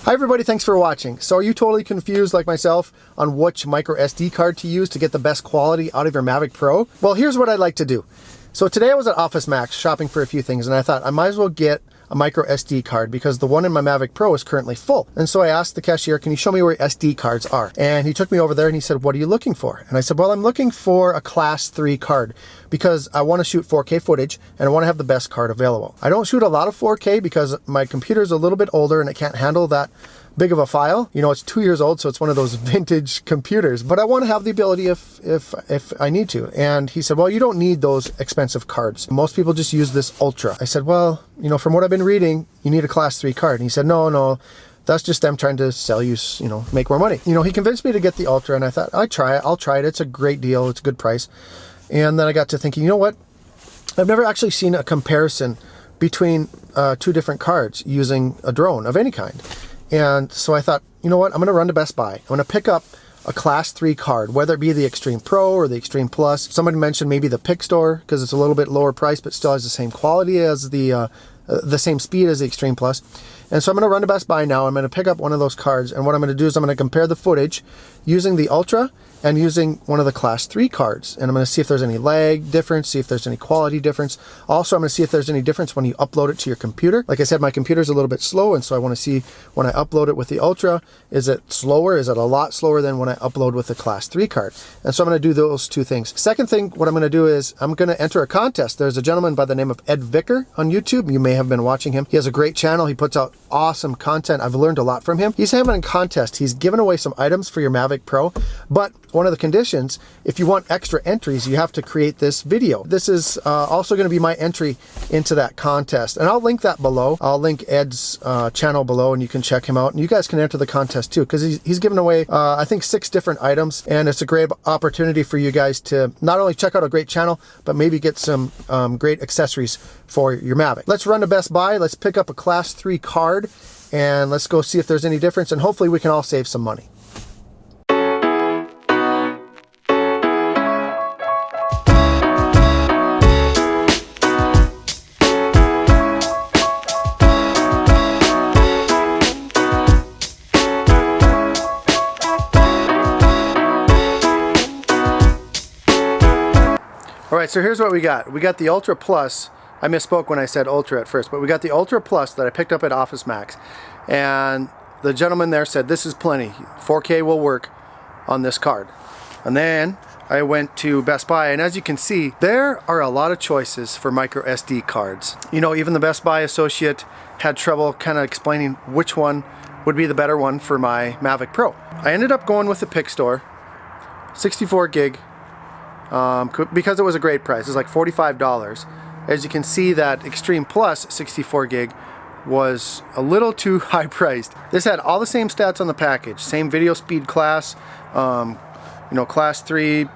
Hi everybody, thanks for watching. So are you totally confused like myself on which micro SD card to use to get the best quality out of your Mavic Pro? Well, here's what I'd like to do. So today I was at Office Max shopping for a few things and I thought I might as well get a micro SD card because the one in my Mavic Pro is currently full. And so I asked the cashier, can you show me where SD cards are? And he took me over there and he said, what are you looking for? And I said, well, I'm looking for a class 3 card because I want to shoot 4K footage and I want to have the best card available. I don't shoot a lot of 4K because my computer is a little bit older and it can't handle that big of a file. You know, it's 2 years old, so it's one of those vintage computers, but I want to have the ability if I need to. And he said, well, you don't need those expensive cards. Most people just use this Ultra. I said, well, you know, from what I've been reading, you need a class 3 card. And he said, no, that's just them trying to sell you, you know, make more money. You know, he convinced me to get the Ultra and I thought, I'll try it. It's a great deal. It's a good price. And then I got to thinking, you know what? I've never actually seen a comparison between two different cards using a drone of any kind. And so I thought, you know what, I'm going to run to Best Buy. I'm going to pick up a class 3 card, whether it be the Extreme Pro or the Extreme Plus. Somebody mentioned maybe the Pick Store because it's a little bit lower price, but still has the same quality as the same speed as the Extreme Plus. And so I'm going to run to Best Buy now. I'm going to pick up one of those cards. And what I'm going to do is I'm going to compare the footage using the Ultra and using one of the class 3 cards. And I'm going to see if there's any lag difference, see if there's any quality difference. Also, I'm going to see if there's any difference when you upload it to your computer. Like I said, my computer's a little bit slow, and so I want to see when I upload it with the Ultra, is it slower? Is it a lot slower than when I upload with the class 3 card? And so I'm going to do those two things. Second thing, what I'm going to do is I'm going to enter a contest. There's a gentleman by the name of Ed Vicker on YouTube. You may have been watching him. He has a great channel. He puts out awesome content. I've learned a lot from him. He's having a contest. He's giving away some items for your Mavic Pro, but one of the conditions, if you want extra entries, you have to create this video. This is also going to be my entry into that contest. And I'll link that below. I'll link Ed's channel below and you can check him out. And you guys can enter the contest too, because he's giving away, I think, 6 different items. And it's a great opportunity for you guys to not only check out a great channel, but maybe get some great accessories for your Mavic. Let's run to Best Buy. Let's pick up a class 3 card and let's go see if there's any difference. And hopefully we can all save some money. All right, so here's what we got. We got the Ultra Plus. I misspoke when I said Ultra at first, but we got the Ultra Plus that I picked up at Office Max. And the gentleman there said, this is plenty. 4K will work on this card. And then I went to Best Buy, and as you can see, there are a lot of choices for micro SD cards. You know, even the Best Buy associate had trouble kind of explaining which one would be the better one for my Mavic Pro. I ended up going with the Pick Store, 64 gig. Because it was a great price. It's like $45. As you can see, that Extreme Plus 64 gig was a little too high priced. This had all the same stats on the package, same video speed class, you know, class 3.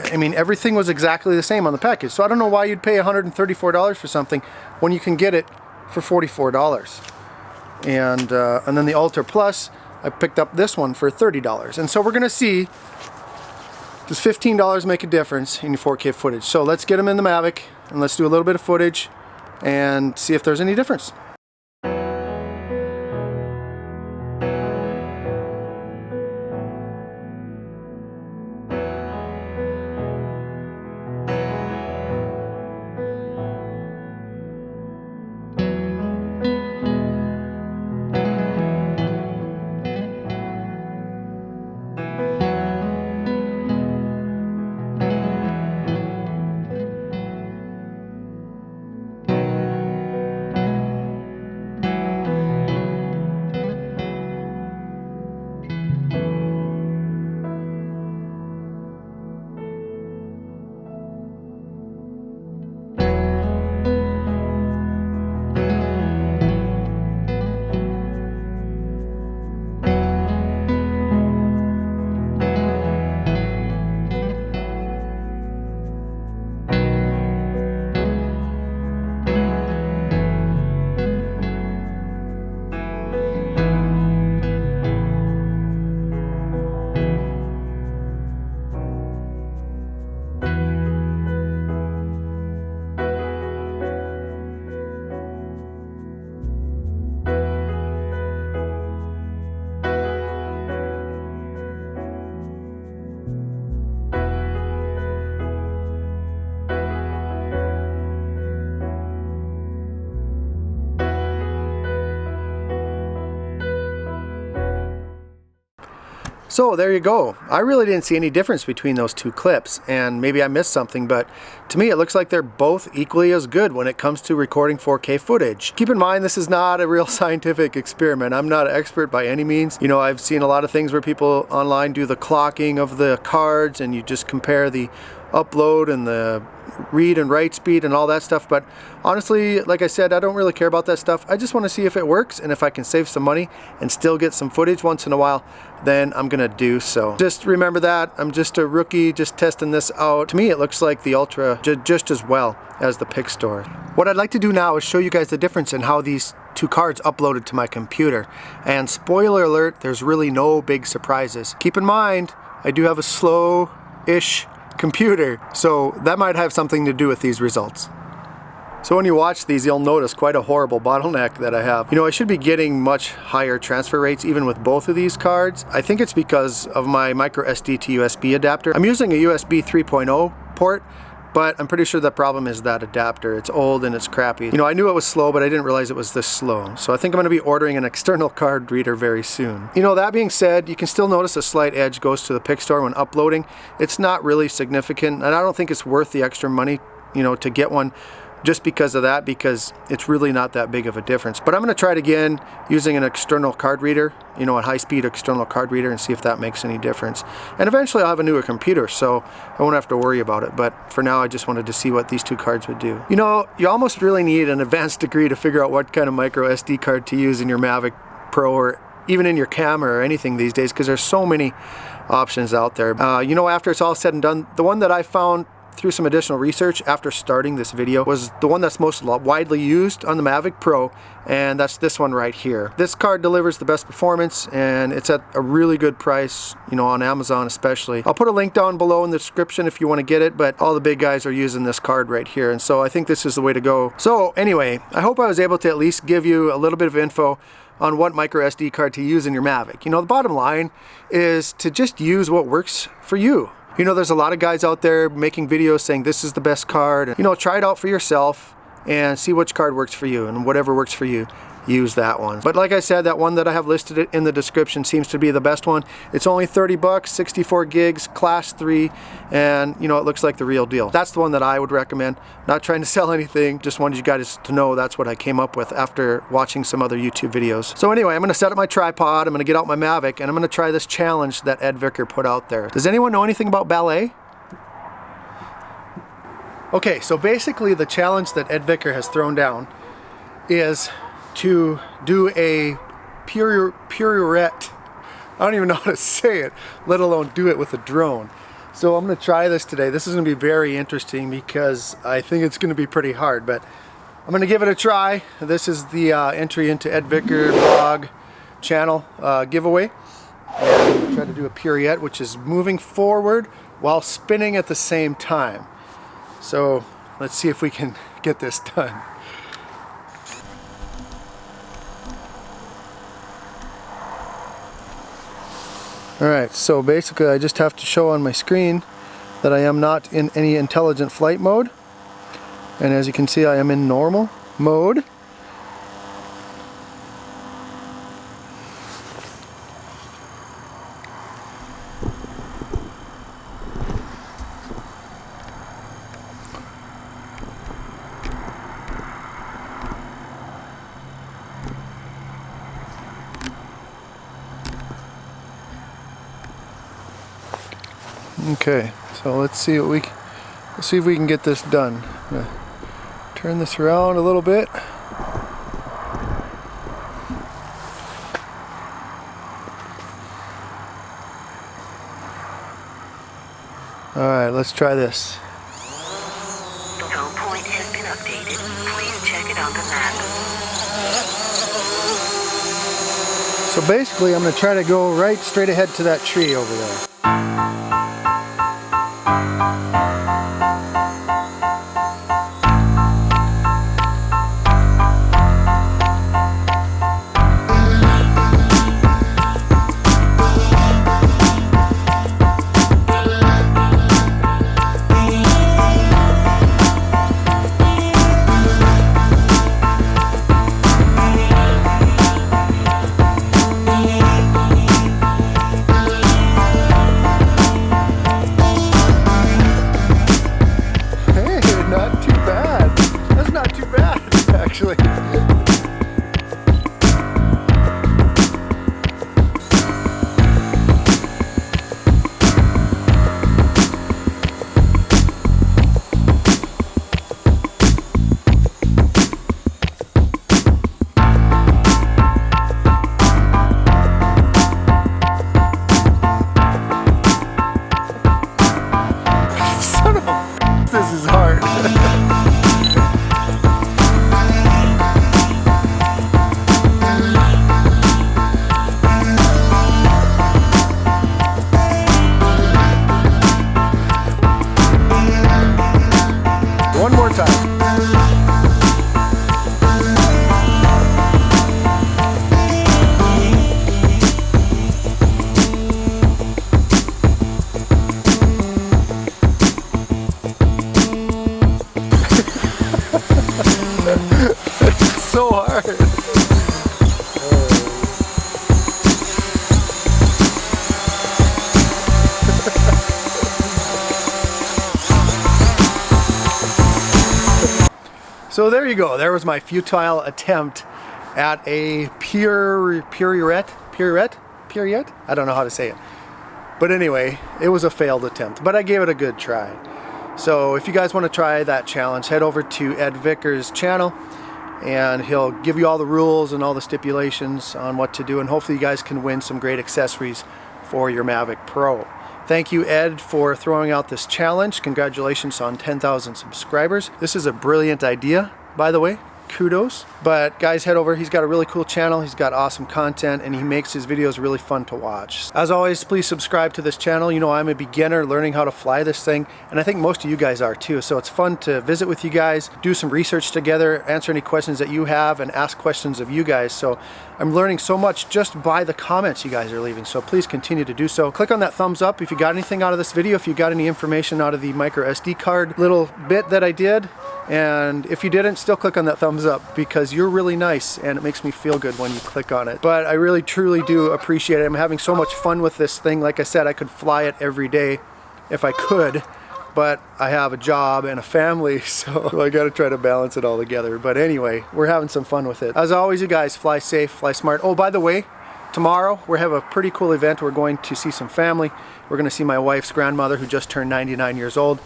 I mean, everything was exactly the same on the package. So I don't know why you'd pay $134 for something when you can get it for $44. And then the Ultra Plus, I picked up this one for $30. And so we're gonna see, does $15 make a difference in your 4K footage? So let's get them in the Mavic and let's do a little bit of footage and see if there's any difference. So there you go. I really didn't see any difference between those two clips, and maybe I missed something, but to me it looks like they're both equally as good when it comes to recording 4K footage. Keep in mind, this is not a real scientific experiment. I'm not an expert by any means. You know, I've seen a lot of things where people online do the clocking of the cards and you just compare the upload and the read and write speed and all that stuff, but honestly, like I said, I don't really care about that stuff. I just want to see if it works, and if I can save some money and still get some footage once in a while, then I'm gonna do so. Just remember that I'm just a rookie, just testing this out. To me it looks like the Ultra just as well as the Pick Store. What I'd like to do now is show you guys the difference in how these two cards uploaded to my computer, and spoiler alert, there's really no big surprises. Keep in mind, I do have a slow-ish computer, so that might have something to do with these results. So when you watch these, you'll notice quite a horrible bottleneck that I have. You know, I should be getting much higher transfer rates even with both of these cards. I think it's because of my micro SD to USB adapter. I'm using a USB 3.0 port, but I'm pretty sure the problem is that adapter. It's old and it's crappy. You know, I knew it was slow, but I didn't realize it was this slow. So I think I'm gonna be ordering an external card reader very soon. You know, that being said, you can still notice a slight edge goes to the Pick Store when uploading. It's not really significant, and I don't think it's worth the extra money, you know, to get one just because of that, because it's really not that big of a difference. But I'm gonna try it again using an external card reader, you know, a high-speed external card reader, and see if that makes any difference. And eventually I'll have a newer computer, so I won't have to worry about it. But for now, I just wanted to see what these two cards would do. You know, you almost really need an advanced degree to figure out what kind of micro SD card to use in your Mavic Pro, or even in your camera or anything these days, because there's so many options out there. You know, after it's all said and done, the one that I found through some additional research after starting this video was the one that's most widely used on the Mavic Pro, and that's this one right here. This card delivers the best performance, and it's at a really good price, you know, on Amazon especially. I'll put a link down below in the description if you want to get it, but all the big guys are using this card right here, and so I think this is the way to go. So anyway, I hope I was able to at least give you a little bit of info on what micro SD card to use in your Mavic. You know, the bottom line is to just use what works for you. You know, there's a lot of guys out there making videos saying this is the best card. You know, try it out for yourself and see which card works for you, and whatever works for you, use that one. But like I said, that one that I have listed in the description seems to be the best one. It's only 30 bucks, 64 gigs, class 3, and you know, it looks like the real deal. That's the one that I would recommend. Not trying to sell anything, just wanted you guys to know that's what I came up with after watching some other YouTube videos. So anyway, I'm gonna set up my tripod, I'm gonna get out my Mavic, and I'm gonna try this challenge that Ed Vicker put out there. Does anyone know anything about ballet? Okay, so basically the challenge that Ed Vicker has thrown down is to do a pirouette. I don't even know how to say it, let alone do it with a drone. So I'm going to try this today. This is going to be very interesting because I think it's going to be pretty hard, but I'm going to give it a try. This is the entry into Ed Vicker vlog channel giveaway. And I'm going to try to do a pirouette, which is moving forward while spinning at the same time. So let's see if we can get this done. Alright, so basically I just have to show on my screen that I am not in any intelligent flight mode. And as you can see, I am in normal mode. Okay, so let's see if we can get this done. I'm gonna turn this around a little bit. All right, let's try this. The low point has been updated. Please check it on the map. So basically, I'm gonna try to go right straight ahead to that tree over there. So there you go. There was my futile attempt at a pirouette. I don't know how to say it. But anyway, it was a failed attempt, but I gave it a good try. So if you guys want to try that challenge, head over to Ed Vickers' channel and he'll give you all the rules and all the stipulations on what to do, and hopefully you guys can win some great accessories for your Mavic Pro. Thank you, Ed, for throwing out this challenge. Congratulations on 10,000 subscribers. This is a brilliant idea, by the way. Kudos. But guys, head over. He's got a really cool channel. He's got awesome content and he makes his videos really fun to watch. As always, please subscribe to this channel. You know, I'm a beginner learning how to fly this thing, and I think most of you guys are too. So it's fun to visit with you guys, do some research together, answer any questions that you have, and ask questions of you guys. So I'm learning so much just by the comments you guys are leaving. So please continue to do so. Click on that thumbs up if you got anything out of this video, if you got any information out of the micro SD card little bit that I did. And if you didn't, still click on that thumbs up, because you're really nice and it makes me feel good when you click on it. But I really truly do appreciate it. I'm having so much fun with this thing. Like I said, I could fly it every day if I could, but I have a job and a family, so I gotta try to balance it all together. But anyway, we're having some fun with it. As always, you guys, fly safe, fly smart. Oh, by the way, tomorrow we have a pretty cool event. We're going to see some family. We're gonna see my wife's grandmother, who just turned 99 years old.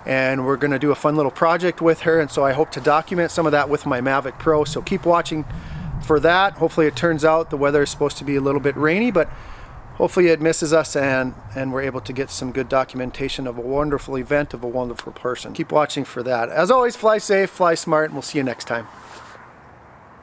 And we're going to do a fun little project with her, and so I hope to document some of that with my Mavic Pro, so keep watching for that. Hopefully it turns out the weather is supposed to be a little bit rainy, but hopefully it misses us and we're able to get some good documentation of a wonderful event of a wonderful person. Keep watching for that. As always, fly safe, fly smart, and we'll see you next time.